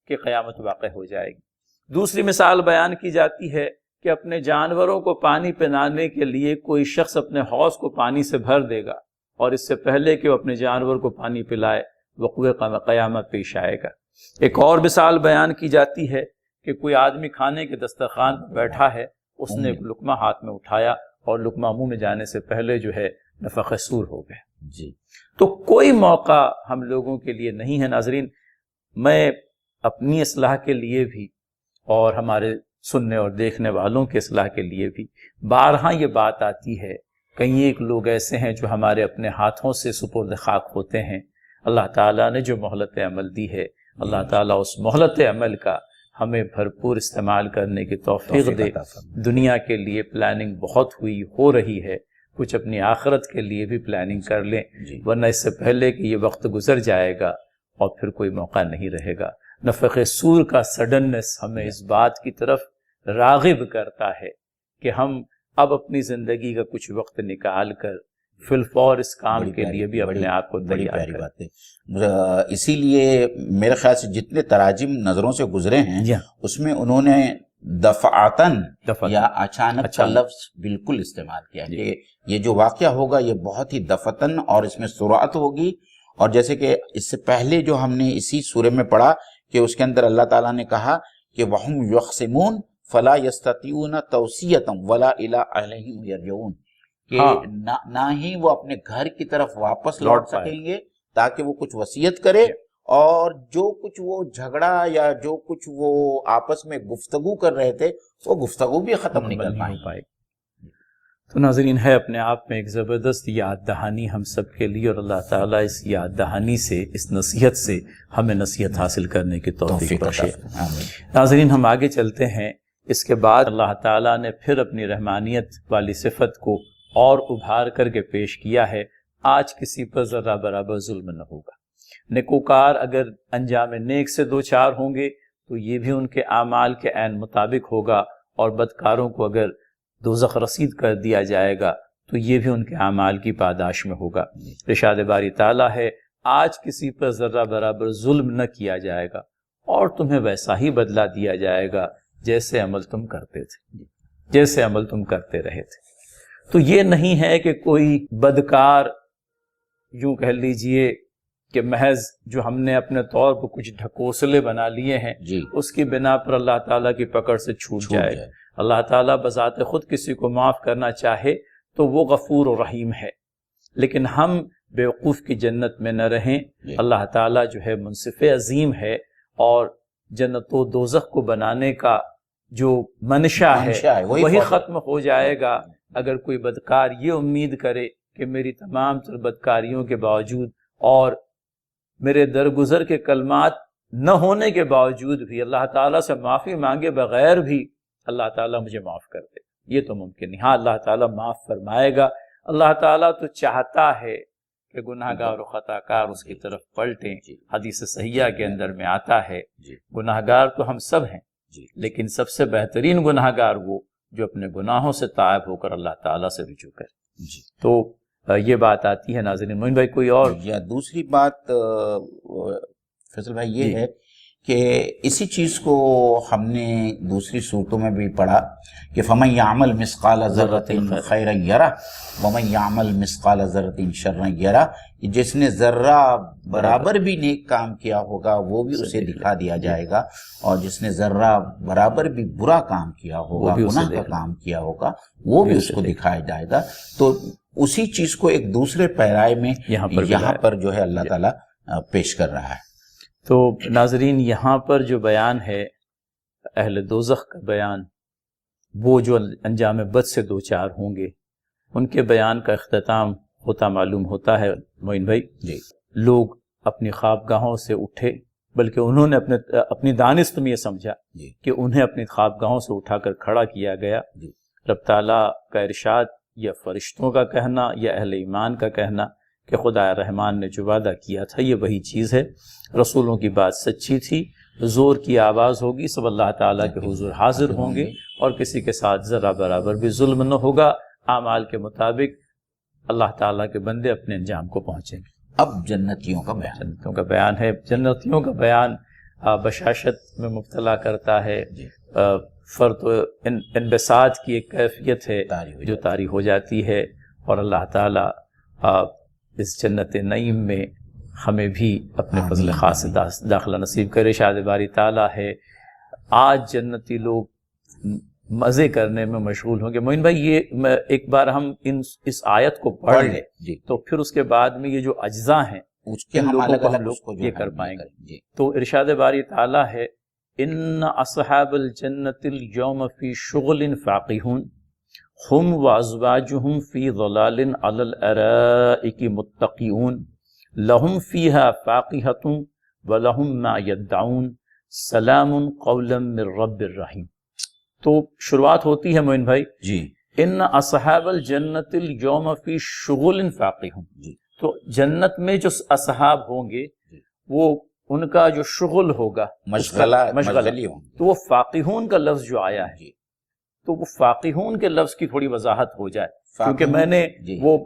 کہ قیامت واقع ہو جائے گی۔ دوسری مثال بیان کی جاتی ہے کہ اپنے جانوروں کو پانی پلانے کے لیے کوئی شخص اپنے حوض کو پانی سے بھر دے گا، اور اس سے پہلے کہ وہ اپنے جانور کو پانی پلائے وقوع قیامت پیش آئے گا۔ ایک اور مثال بیان کی جاتی ہے کہ کوئی آدمی کھانے کے دسترخوان پر بیٹھا ہے، اس نے ایک لقمہ ہاتھ میں اٹھایا اور لقمہ منہ میں جانے سے پہلے جو ہے نفخ سور ہو گئے۔ تو کوئی موقع ہم لوگوں کے لیے نہیں ہے ناظرین۔ میں اپنی اصلاح کے لیے بھی اور ہمارے سننے اور دیکھنے والوں کے اصلاح کے لیے بھی بارہا یہ بات آتی ہے، کئی ایک لوگ ایسے ہیں جو ہمارے اپنے ہاتھوں سے سپرد خاک ہوتے ہیں۔ اللہ تعالیٰ نے جو مہلت عمل دی ہے، اللہ تعالیٰ اس مہلت عمل کا ہمیں بھرپور استعمال کرنے کی توفیق دے۔ دنیا کے لیے پلاننگ بہت ہو رہی ہے، کچھ اپنی آخرت کے لیے بھی پلاننگ کر لیں، ورنہ اس سے پہلے کہ یہ وقت گزر جائے گا اور پھر کوئی موقع نہیں رہے گا۔ نفخ سور کا سڈننس ہمیں اس بات کی طرف راغب کرتا ہے کہ ہم اب اپنی زندگی کا کچھ وقت نکال کر فی الفور اس کام کے لیے بھی اپنے آپ کو تیار کریں۔ اسی لیے میرے خیال سے جتنے تراجم نظروں سے گزرے ہیں اس میں انہوں نے دفعتاً یا اچانک کا لفظ بالکل استعمال کیا کہ یہ جو واقعہ ہوگا یہ بہت ہی دفعتاً اور اس میں سرعت ہوگی۔ اور جیسے کہ اس سے پہلے جو ہم نے اسی سورہ میں پڑھا کہ اس کے اندر اللہ تعالیٰ نے کہا کہ وَهُمْ يَخْصِمُونَ فَلَا يَسْتَطِيعُونَ تَوْصِيَةً وَلَا إِلَىٰ أَهْلِهِمْ يَرْجِعُونَ، کہ نہ ہی وہ اپنے گھر کی طرف واپس لوٹ سکیں گے تاکہ وہ کچھ وصیت کرے، اور جو کچھ وہ جھگڑا یا جو کچھ وہ آپس میں گفتگو کر رہے تھے وہ گفتگو بھی ختم نہیں کر پائے۔ تو ناظرین، ہے اپنے آپ میں ایک زبردست یاد دہانی ہم سب کے لیے، اور اللہ تعالیٰ اس یاد دہانی سے، اس نصیحت سے ہمیں نصیحت حاصل کرنے کی توفیق بخشے۔ ناظرین، ہم آگے چلتے ہیں۔ اس کے بعد اللہ تعالیٰ نے پھر اپنی رحمانیت والی صفت کو اور ابھار کر کے پیش کیا ہے۔ آج کسی پر ذرہ برابر ظلم نہ ہوگا۔ نیکوکار اگر انجام نیک سے دو چار ہوں گے تو یہ بھی ان کے اعمال کے عین مطابق ہوگا، اور بدکاروں کو اگر دوزخ رسید کر دیا جائے گا تو یہ بھی ان کے اعمال کی پاداش میں ہوگا۔ ارشاد باری تعالیٰ ہے، آج کسی پر ذرہ برابر ظلم نہ کیا جائے گا، اور تمہیں ویسا ہی بدلہ دیا جائے گا جیسے عمل تم کرتے تھے، جیسے عمل تم کرتے رہے تھے۔ تو یہ نہیں ہے کہ کوئی بدکار، یوں کہہ لیجئے کہ محض جو ہم نے اپنے طور پر کچھ ڈھکوسلے بنا لیے ہیں اس کی بنا پر اللہ تعالیٰ کی پکڑ سے چھوٹ جائے۔ اللہ تعالیٰ بذات خود کسی کو معاف کرنا چاہے تو وہ غفور و رحیم ہے، لیکن ہم بیوقوف کی جنت میں نہ رہیں۔ اللہ تعالیٰ جو ہے منصف عظیم ہے، اور جنت و دوزخ کو بنانے کا جو منشا ہے وہی ختم ہو جائے گا اگر کوئی بدکار یہ امید کرے کہ میری تمام تر بدکاریوں کے باوجود اور میرے درگزر کے کلمات نہ ہونے کے باوجود بھی اللہ تعالیٰ سے معافی مانگے بغیر بھی اللہ تعالیٰ مجھے معاف کر دے، یہ تو ممکن نہیں۔ ہاں، اللہ تعالیٰ معاف فرمائے گا۔ اللہ تعالیٰ تو چاہتا ہے کہ گناہ گار و خطا کار اس کی طرف پلٹیں۔ حدیث صحیحہ کے اندر میں آتا ہے گناہ گار تو ہم سب ہیں، لیکن سب سے بہترین گناہ گار وہ جو اپنے گناہوں سے تائب ہو کر اللہ تعالیٰ سے رجوع کرے۔ تو یہ بات آتی ہے ناظرین۔ مومن بھائی کوئی اور؟ یا دوسری بات فیصل بھائی یہ ہے کہ اسی چیز کو ہم نے دوسری صورتوں میں بھی پڑھا کہ فَمَن يَعْمَلْ مِثْقَالَ ذَرَّةٍ خَيْرًا يَرَهُ وَمَن يَعْمَلْ مِثْقَالَ ذَرَّةٍ شَرًّا يَرَهُ، جس نے ذرہ برابر بھی نیک کام کیا ہوگا وہ بھی اسے دکھا دیا جائے گا، اور جس نے ذرہ برابر بھی برا کام کیا ہوگا، گناہ کا کام کیا ہوگا، وہ بھی اس کو دکھایا جائے گا۔ تو اسی چیز کو ایک دوسرے پیرائے میں یہاں پر جو ہے اللہ تعالیٰ پیش کر رہا ہے۔ تو ناظرین، یہاں پر جو بیان ہے اہل دوزخ کا بیان، وہ جو انجام بد سے دو چار ہوں گے، ان کے بیان کا اختتام ہوتا معلوم ہوتا ہے معین بھائی۔ جی لوگ اپنی خوابگاہوں سے اٹھے، بلکہ انہوں نے اپنی دانست میں یہ سمجھا جی کہ انہیں اپنی خوابگاہوں سے اٹھا کر کھڑا کیا گیا۔ جی رب تعالیٰ کا ارشاد یا فرشتوں کا کہنا یا اہل ایمان کا کہنا کہ خدا رحمان نے جو وعدہ کیا تھا یہ وہی چیز ہے، رسولوں کی بات سچی تھی، زور کی آواز ہوگی، سب اللہ تعالیٰ کے حضور حاضر ہوں گے اور کسی کے ساتھ ذرا برابر بھی ظلم نہ ہوگا، اعمال کے مطابق اللہ تعالیٰ کے بندے اپنے انجام کو پہنچیں گے۔ اب جنتیوں کا بیان۔ جنتیوں کا بیان ہے۔ جنتیوں کا بیان بشاشت میں مبتلا کرتا ہے، جی فرد و انبساط کی ایک کیفیت ہے طاری ہو جو جاتی طاری ہو جاتی ہے، اور اللہ تعالیٰ اس جنت نعیم میں ہمیں بھی اپنے فضل خاص سے داخلہ نصیب کرے۔ ارشاد باری تعالیٰ ہے آج جنتی لوگ مزے کرنے میں مشغول ہوں گے۔ معین بھائی یہ ایک بار ہم اس آیت کو پڑھ لیں جی تو پھر اس کے بعد میں یہ جو اجزاء ہیں اس کے ان ہم لوگوں الگ کو ہم الگ لوگ اس کو یہ کر پائیں گے۔ جی تو ارشاد باری تعالیٰ ہے ان اصحاب الجنت اليوم فی شغل فاقہون ہم وازواجہم فی ظلال علی الارائک متقیون لہم فیہا فاقہۃ ولہم ما یدعون سلام قولا من رب الرحیم۔ تو شروعات ہوتی ہے معین بھائی جی ان اصحاب الجنت اليوم فی شغل فاقہون، جی تو جنت میں جو اصحاب ہوں گے وہ ان کا جو شغل ہوگا مشغلی ہوں تو وہ فاقہون کا لفظ جو آیا ہے جی تو وہ فاقہون کے لفظ کی تھوڑی وضاحت ہو جائے، کیونکہ فاقہون، میں نے جی وہ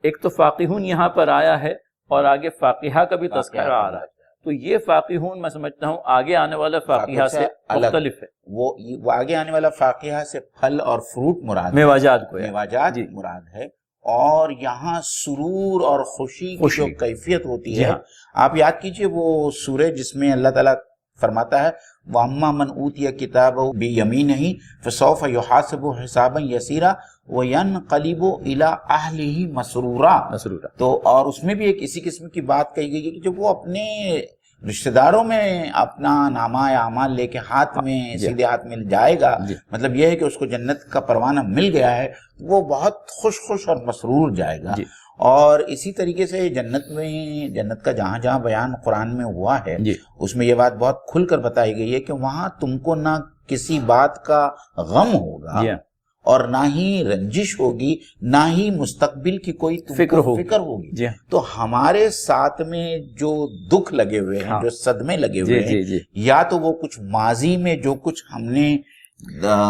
ایک تو فاقہون یہاں پر آیا ہے اور آگے فاقہہ کا بھی تذکرہ آ رہا ہے، تو یہ فاقہون میں سمجھتا ہوں آگے آنے والا فاقہہ سے مختلف ہے، وہ آگے آنے والا فاقہہ سے پھل اور فروٹ مراد ہے، میوجات کو میوجات جی مراد ہے، اور یہاں سرور اور خوشی کی جو کیفیت ہوتی جی ہے ہاں۔ آپ یاد کیجئے وہ سورہ جس میں اللہ تعالیٰ فرماتا ہے وَأَمَّا مَنْ أُوتِيَ كِتَابَهُ بِيَمِينِهِ فَسَوْفَ يُحَاسَبُ حِسَابًا يَسِيرًا وَيَنْقَلِبُ إِلَىٰ أَهْلِهِ مَسْرُورًا۔ تو اور اس میں بھی ایک اسی قسم کی بات کہی گئی ہے کہ جب وہ اپنے رشتہ داروں میں اپنا نامہ اعمال لے کے ہاتھ میں سیدھے ہاتھ میں جائے گا، مطلب یہ ہے کہ اس کو جنت کا پروانہ مل گیا ہے، وہ بہت خوش اور مسرور جائے گا۔ اور اسی طریقے سے جنت کا جہاں جہاں بیان قرآن میں ہوا ہے اس میں یہ بات بہت کھل کر بتائی گئی ہے کہ وہاں تم کو نہ کسی بات کا غم ہوگا اور نہ ہی رنجش ہوگی، نہ ہی مستقبل کی کوئی فکر ہوگی۔ تو ہمارے ساتھ میں جو دکھ لگے ہوئے ہیں، جو صدمے لگے ہوئے ہیں، یا تو وہ کچھ ماضی میں جو کچھ ہم نے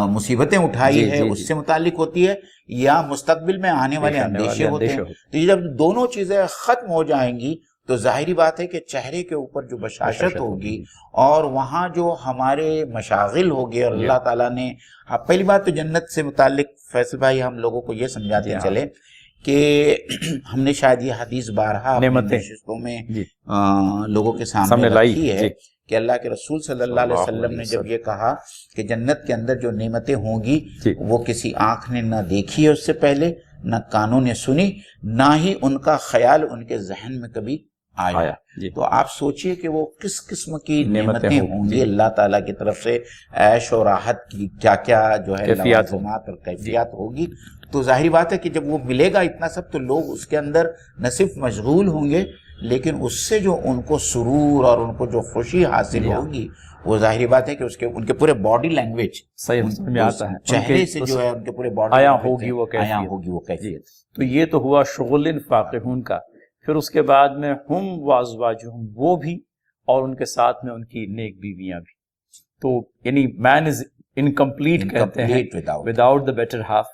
مصیبتیں اٹھائی ہے اس سے متعلق ہوتی ہے، یا مستقبل میں آنے والے اندیشے ہوتے ہیں۔ تو یہ جب دونوں چیزیں ختم ہو جائیں گی تو ظاہری بات ہے کہ چہرے کے اوپر جو بشاشت ہوگی اور وہاں جو ہمارے مشاغل ہوگے، اور اللہ تعالیٰ نے پہلی بات تو جنت سے متعلق فیصل بھائی ہم لوگوں کو یہ سمجھاتے چلے کہ ہم نے شاید یہ حدیث بارہا نشستوں میں لوگوں کے سامنے رکھی ہے کہ اللہ کے رسول صلی اللہ علیہ وسلم نے جب یہ کہا کہ جنت کے اندر جو نعمتیں ہوں گی وہ کسی آنکھ نے نہ دیکھی ہے اس سے پہلے، نہ کانوں نے سنی، نہ ہی ان کا خیال ان کے ذہن میں کبھی آیا۔ تو آپ سوچئے کہ وہ کس قسم کی نعمتیں ہوں گی اللہ تعالیٰ کی طرف سے، عیش و راحت کی کیا کیا جو ہے لوازمات اور کیفیات ہوگی۔ تو ظاہری بات ہے کہ جب وہ ملے گا اتنا سب تو لوگ اس کے اندر نہ صرف مشغول ہوں گے، لیکن اس سے جو ان کو سرور اور ان کو جو خوشی حاصل ہوگی وہ ظاہری بات ہے کہ ان کے پورے باڈی لینگویج میں آتا ہے، چہرے سے جو ہے ان کے پورے باڈی آیا ہوگی وہ کیفیت۔ تو یہ تو ہوا شغل فاقہون کا۔ پھر اس کے بعد میں ہم وازواجہم، وہ بھی اور ان کے ساتھ میں ان کی نیک بیویاں بھی۔ تو یعنی مین از انکمپلیٹ کہتے ہیں وداؤٹ دا بیٹر ہاف۔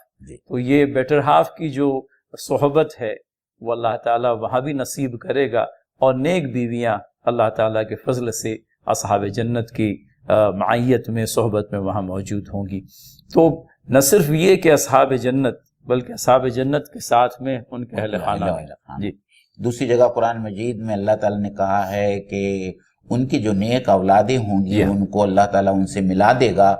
تو یہ بیٹر ہاف کی جو صحبت ہے وہ اللہ تعالیٰ وہاں بھی نصیب کرے گا، اور نیک بیویاں اللہ تعالیٰ کے فضل سے اصحاب جنت کی معیت میں صحبت میں وہاں موجود ہوں گی۔ تو نہ صرف یہ کہ اصحاب جنت بلکہ اصحاب جنت کے ساتھ میں ان کے اہل خانہ۔ دوسری جگہ قرآن مجید میں اللہ تعالیٰ نے کہا ہے کہ ان کی جو نیک اولادیں ہوں گی ان کو اللہ تعالیٰ ان سے ملا دے گا،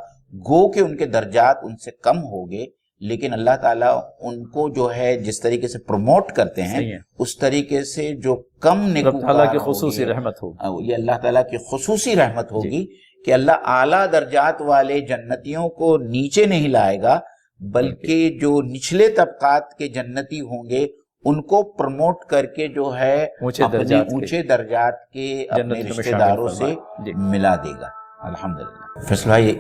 گو کہ ان کے درجات ان سے کم ہوگے، لیکن اللہ تعالیٰ ان کو جو ہے جس طریقے سے پروموٹ کرتے ہیں اس طریقے سے جو کم نیکوکار اللہ کی خصوصی رحمت ہوگی، یہ اللہ تعالیٰ کی خصوصی رحمت ہوگی کہ اللہ اعلیٰ درجات والے جنتیوں کو نیچے نہیں لائے گا، بلکہ جو نچلے طبقات کے جنتی ہوں گے ان کو پروموٹ کر کے جو ہے اپنے اونچے درجات کے اپنے رشتہ داروں سے ملا دے گا۔ الحمدللہ۔ فیصل بھائی،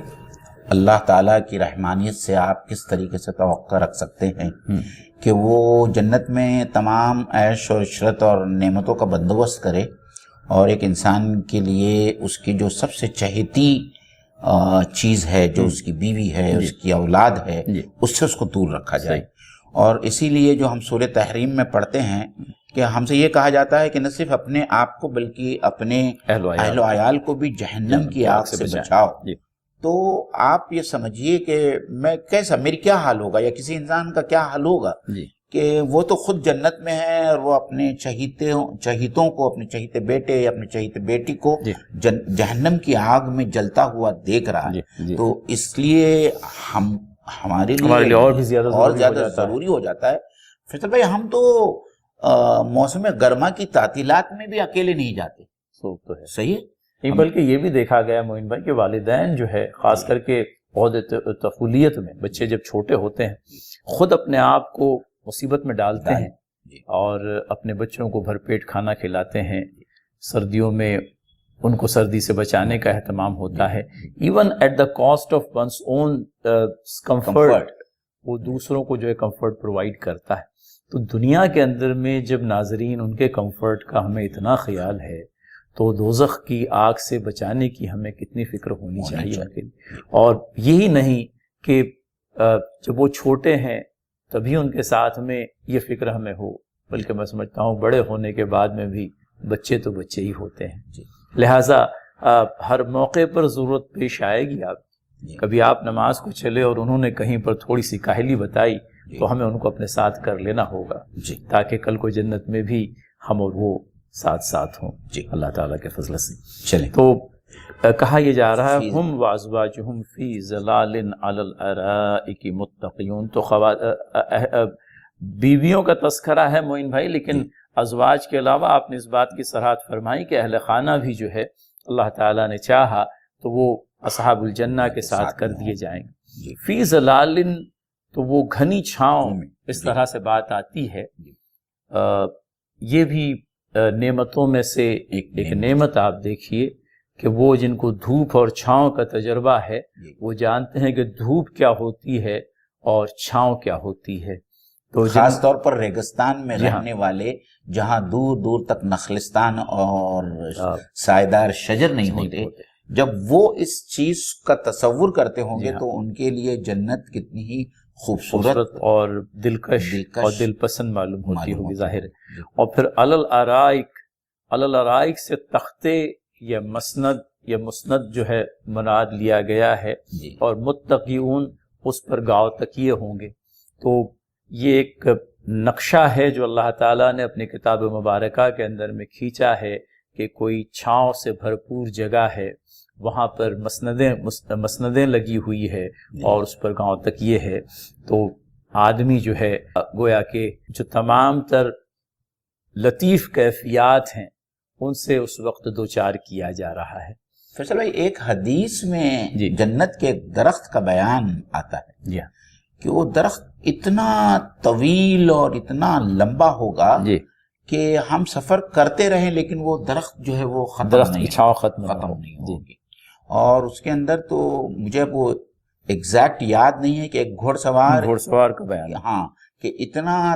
اللہ تعالیٰ کی رحمانیت سے آپ کس طریقے سے توقع رکھ سکتے ہیں کہ وہ جنت میں تمام عیش و عشرت اور نعمتوں کا بندوبست کرے، اور ایک انسان کے لیے اس کی جو سب سے چہیتی چیز ہے، جو اس کی بیوی ہے، اس کی اولاد ہے، اس سے اس کو دور رکھا جائے؟ اور اسی لیے جو ہم سورہ تحریم میں پڑھتے ہیں کہ ہم سے یہ کہا جاتا ہے کہ نہ صرف اپنے آپ کو بلکہ اپنے اہل و عیال کو بھی جہنم کی آگ سے بچاؤ۔ تو آپ یہ سمجھیے کہ میری کیا حال ہوگا، یا کسی انسان کا کیا حال ہوگا کہ وہ تو خود جنت میں ہے اور وہ اپنے چہیتوں کو، اپنے چہیتے بیٹے یا اپنے چہیتے بیٹی کو جہنم کی آگ میں جلتا ہوا دیکھ رہا ہے۔ تو اس لیے ہمارے لیے اور بھی زیادہ ضروری ہو جاتا ہے۔ فیصل بھائی، ہم تو موسم گرما کی تعطیلات میں بھی اکیلے نہیں جاتے، صحیح ہے؟ بلکہ یہ بھی دیکھا گیا معین بھائی کہ والدین جو ہے خاص کر کے عہد طفولیت میں بچے جب چھوٹے ہوتے ہیں خود اپنے آپ کو مصیبت میں ڈالتے ہیں اور اپنے بچوں کو بھر پیٹ کھانا کھلاتے ہیں۔ سردیوں میں ان کو سردی سے بچانے کا اہتمام ہوتا ہے، even at the cost of one's own comfort, وہ دوسروں کو جو ہے کمفرٹ پرووائڈ کرتا ہے۔ تو دنیا کے اندر میں جب ناظرین ان کے کمفرٹ کا ہمیں اتنا خیال ہے تو دوزخ کی آگ سے بچانے کی ہمیں کتنی فکر ہونی چاہیے ان کے لیے۔ اور یہی نہیں کہ جب وہ چھوٹے ہیں تبھی ان کے ساتھ میں یہ فکر ہمیں ہو، بلکہ میں سمجھتا ہوں بڑے ہونے کے بعد میں بھی بچے تو بچے ہی ہوتے ہیں۔ لہٰذا ہر موقع پر ضرورت پیش آئے گی، آپ کبھی آپ نماز کو چلے اور انہوں نے کہیں پر تھوڑی سی کاہلی بتائی تو ہمیں ان کو اپنے ساتھ کر لینا ہوگا تاکہ کل کو جنت میں بھی ہم اور وہ ساتھ ساتھ ہوں اللہ تعالیٰ کے فضل سے۔ چلیں، تو کہا یہ جا رہا ہے ہم وازواجہم فی ظلال علی الارائک متقیون۔ تو بیویوں کا تذکرہ ہے معین بھائی، لیکن ازواج کے علاوہ آپ نے اس بات کی صراحت فرمائی کہ اہل خانہ بھی جو ہے اللہ تعالیٰ نے چاہا تو وہ اصحاب الجنہ کے ساتھ کر دیے جائیں گے۔ فی ظلال، تو وہ گھنی چھاؤں، اس طرح سے بات آتی ہے۔ یہ بھی نعمتوں میں سے ایک نعمت آپ دیکھیے کہ وہ جن کو دھوپ اور چھاؤں کا تجربہ ہے وہ جانتے ہیں کہ دھوپ کیا ہوتی ہے اور چھاؤں کیا ہوتی ہے۔ تو خاص طور پر ریگستان میں رہنے والے، جہاں دور دور تک نخلستان اور سائیدار شجر نہیں ہوتے، جب وہ اس چیز کا تصور کرتے ہوں گے تو ان کے لیے جنت کتنی ہی خوبصورت اور دلکش اور دل پسند معلوم ہوتی ہوگی، ظاہر ہے۔ اور پھر الارائک سے تختے یا مسند جو ہے مراد لیا گیا ہے، اور متقیون اس پر گاؤ تکیے ہوں گے۔ تو یہ ایک نقشہ ہے جو اللہ تعالیٰ نے اپنی کتاب مبارکہ کے اندر میں کھینچا ہے کہ کوئی چھاؤں سے بھرپور جگہ ہے، وہاں پر مسندیں لگی ہوئی ہے اور اس پر گاؤں تکیے ہے۔ تو آدمی جو ہے گویا کہ جو تمام تر لطیف کیفیات ہیں ان سے اس وقت دوچار کیا جا رہا ہے۔ فیصل بھائی، ایک حدیث میں جنت کے ایک درخت کا بیان آتا ہے کہ وہ درخت اتنا طویل اور اتنا لمبا ہوگا کہ ہم سفر کرتے رہیں لیکن وہ درخت جو ہے وہ ختم نہیں ہوگی۔ اور اس کے اندر تو مجھے وہ ایگزیکٹ یاد نہیں ہے کہ ایک گھوڑ سوار کا بیان، ہاں، کہ اتنا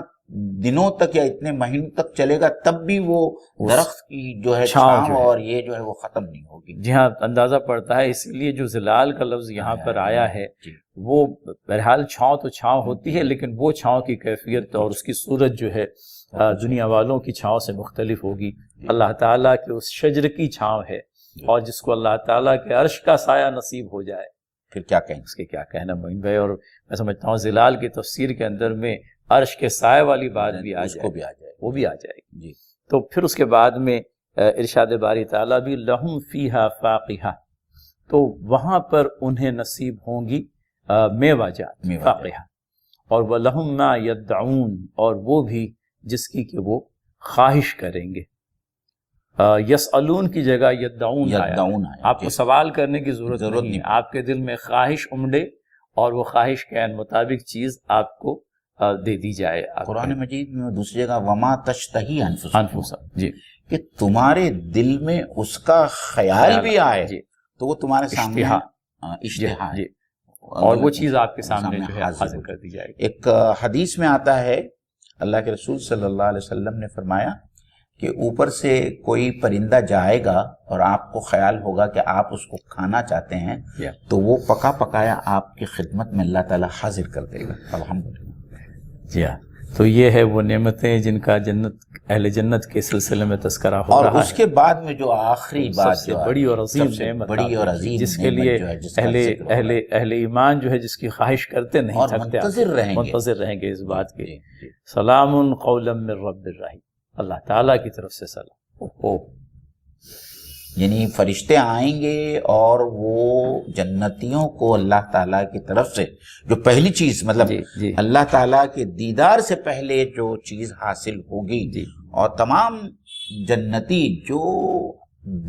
دنوں تک یا اتنے مہینوں تک چلے گا تب بھی وہ درخت کی جو ہے چھاؤں اور یہ جو ہے وہ ختم نہیں ہوگی۔ جی ہاں، اندازہ پڑتا ہے، اسی لیے جو ظلال کا لفظ یہاں پر آیا ہے وہ بہرحال چھاؤں تو چھاؤں ہوتی ہے، لیکن وہ چھاؤں کی کیفیت اور اس کی صورت جو ہے دنیا والوں کی چھاؤں سے مختلف ہوگی۔ اللہ تعالیٰ کے اس شجر کی چھاؤں ہے، اور جس کو اللہ تعالیٰ کے عرش کا سایہ نصیب ہو جائے پھر کیا کہیں، اس کے کیا کہنا معین بھائی۔ اور میں سمجھتا ہوں ظلال کی تفسیر کے اندر میں عرش کے سائے والی بات بھی آ جائے، وہ بھی آ جائے گی۔ تو پھر اس کے بعد میں ارشاد باری تعالیٰ بھی لہم فیہا فاقہہ، تو وہاں پر انہیں نصیب ہوں گی میوہ جات، فاقہہ، اور وَلَهُمْ مَا يَدَّعُونَ، اور وہ بھی جس کی کہ وہ خواہش کریں گے۔ یسألون کی جگہ یدعون آیا، یدعون آیا، آپ کو سوال کرنے کی ضرورت نہیں نہیں ہے، آپ کے دل میں خواہش امڑے اور وہ خواہش کے عین مطابق چیز آپ کو دے دی جائے۔ قرآن مجید میں دوسری جگہ وما تشتہی انفسہم، جی، کہ تمہارے دل میں اس کا خیال بھی آئے جی، تو وہ تمہارے سامنے اشتہا، جی، اور وہ چیز آپ کے سامنے جو ہے حاضر کر دی جائے گی۔ ایک حدیث میں آتا ہے اللہ کے رسول صلی اللہ علیہ وسلم نے فرمایا کہ اوپر سے کوئی پرندہ جائے گا اور آپ کو خیال ہوگا کہ آپ اس کو کھانا چاہتے ہیں تو وہ پکا پکایا آپ کی خدمت میں اللہ تعالیٰ حاضر کر دے گا، الحمدللہ۔ جی ہاں، تو یہ ہے وہ نعمتیں جن کا اہل جنت کے سلسلے میں تذکرہ ہو رہا ہے، اور اس کے بعد میں جو آخری بات سب سے بڑی اور عظیم نعمت، بڑی اور عظیم جس کے لیے اہل ایمان جو ہے جس کی خواہش کرتے نہیں تھکتے، منتظر رہیں گے اس بات کے، سلام قولا من رب الرحیم، اللہ تعالیٰ کی طرف سے سلام۔ یعنی فرشتے آئیں گے اور وہ جنتیوں کو اللہ تعالیٰ کی طرف سے جو پہلی چیز مطلب اللہ تعالیٰ کے دیدار سے پہلے جو چیز حاصل ہوگی، اور تمام جنتی جو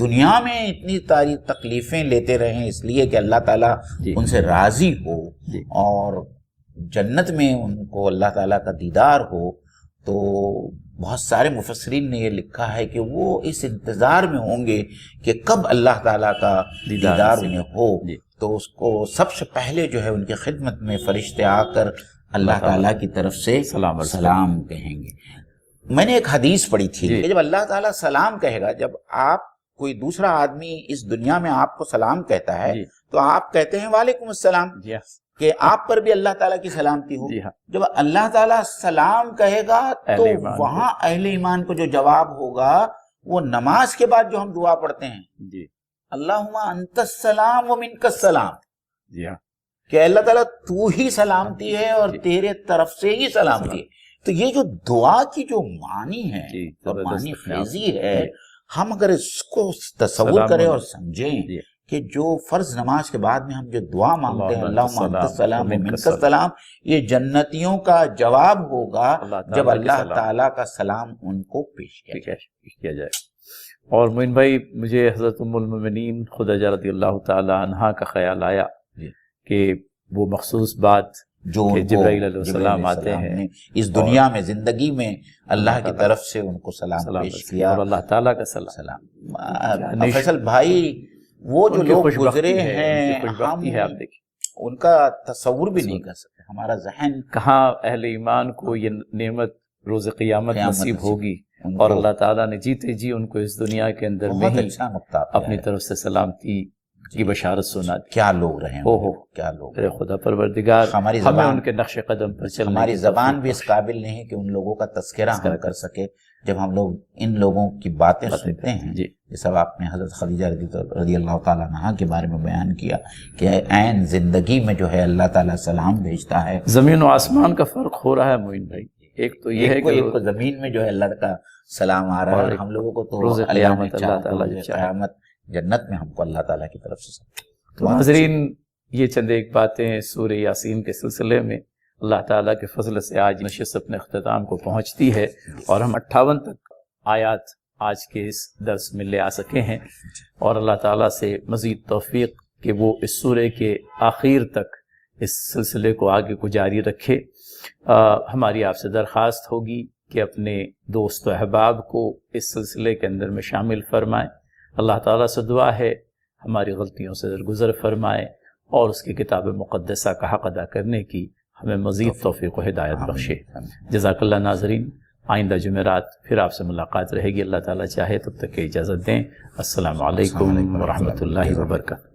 دنیا میں اتنی ساری تکلیفیں لیتے رہیں اس لیے کہ اللہ تعالیٰ ان سے راضی ہو، اور جنت میں ان کو اللہ تعالیٰ کا دیدار ہو، تو بہت سارے مفسرین نے یہ لکھا ہے کہ وہ اس انتظار میں ہوں گے کہ کب اللہ تعالیٰ کا دیدار انہیں ہو، تو اس کو سب سے پہلے جو ہے ان کی خدمت میں فرشتے آ کر اللہ تعالیٰ کی طرف سے سلام کہیں گے۔ میں نے ایک حدیث پڑھی تھی کہ جب اللہ تعالیٰ سلام کہے گا، جب آپ کوئی دوسرا آدمی اس دنیا میں آپ کو سلام کہتا ہے تو آپ کہتے ہیں وعلیکم السلام، کہ آپ پر بھی اللہ تعالیٰ کی سلامتی ہو۔ جب اللہ تعالیٰ سلام کہے گا تو وہاں اہل ایمان کو جو جواب ہوگا وہ نماز کے بعد جو ہم دعا پڑھتے ہیں، اللہم انت السلام و منک السلام، کہ اللہ تعالیٰ تو ہی سلامتی ہے اور تیرے طرف سے ہی سلامتی ہے۔ تو یہ جو دعا کی جو معنی ہے اور معنی خیزی ہے، ہم اگر اس کو تصور کریں اور سمجھیں کہ جو فرض نماز کے بعد میں ہم جو دعا مانگتے ہیں اللہم انت السلام و منک السلام، یہ جنتیوں کا جواب ہوگا جب اللہ تعالیٰ کا سلام ان کو پیش کیا جائے۔ اور معین بھائی، مجھے حضرت ام المومنین خدیجہ رضی اللہ تعالی عنہا کا خیال آیا کہ وہ مخصوص بات جو جبرائیل علیہ السلام آتے ہیں اس دنیا میں زندگی میں اللہ کی طرف سے ان کو سلام پیش کیا، اور اللہ تعالیٰ کا سلام۔ فیصل بھائی، وہ جو لوگ گزرے ہیں ہم ان کا تصور بھی نہیں کر سکتے، ہمارا ذہن کہاں اہل ایمان کو یہ نعمت روز قیامت نصیب ہوگی، اور اللہ تعالیٰ نے جیتے جی ان کو اس دنیا کے اندر میں ہی اپنی طرف سے سلامتی کی بشارت سنا دی۔ کیا لوگ رہے ہیں، کیا لوگ، خدا پروردگار ہمیں ان کے نقش قدم پر چلنے، ہماری زبان بھی اس قابل نہیں ہے کہ ان لوگوں کا تذکرہ ہم کر سکے۔ جب ہم لوگ ان لوگوں کی باتیں سنتے ہیں، جیسا آپ نے حضرت خدیجہ رضی اللہ تعالیٰ عنہا کے بارے میں بیان کیا کہ عین زندگی میں جو ہے اللہ تعالیٰ سلام بھیجتا ہے، زمین و آسمان کا فرق ہو رہا ہے معین بھائی۔ ایک تو یہ ہے کہ ایک زمین میں جو ہے اللہ کا سلام آ رہا ہے، ہم لوگوں کو تو روز قیامت اللہ تعالیٰ قیامت جنت میں ہم کو اللہ تعالیٰ کی طرف سے۔ تو ناظرین، یہ چند ایک باتیں سورہ یاسین کے سلسلے میں اللہ تعالیٰ کے فضل سے آج نشست اپنے اختتام کو پہنچتی ہے، اور ہم 58 تک آیات آج کے اس درس میں لے آ سکے ہیں، اور اللہ تعالیٰ سے مزید توفیق کہ وہ اس سورہ کے آخر تک اس سلسلے کو آگے کو جاری رکھے۔ ہماری آپ سے درخواست ہوگی کہ اپنے دوست و احباب کو اس سلسلے کے اندر میں شامل فرمائیں۔ اللہ تعالیٰ سے دعا ہے ہماری غلطیوں سے درگزر فرمائے، اور اس کی کتاب مقدسہ کا حق ادا کرنے کی ہمیں مزید توفیق و ہدایت بخشے۔ جزاک اللہ ناظرین، آئندہ جمعرات پھر آپ سے ملاقات رہے گی، اللہ تعالیٰ چاہے، تب تک کی اجازت دیں۔ السلام علیکم ورحمۃ اللہ وبرکاتہ۔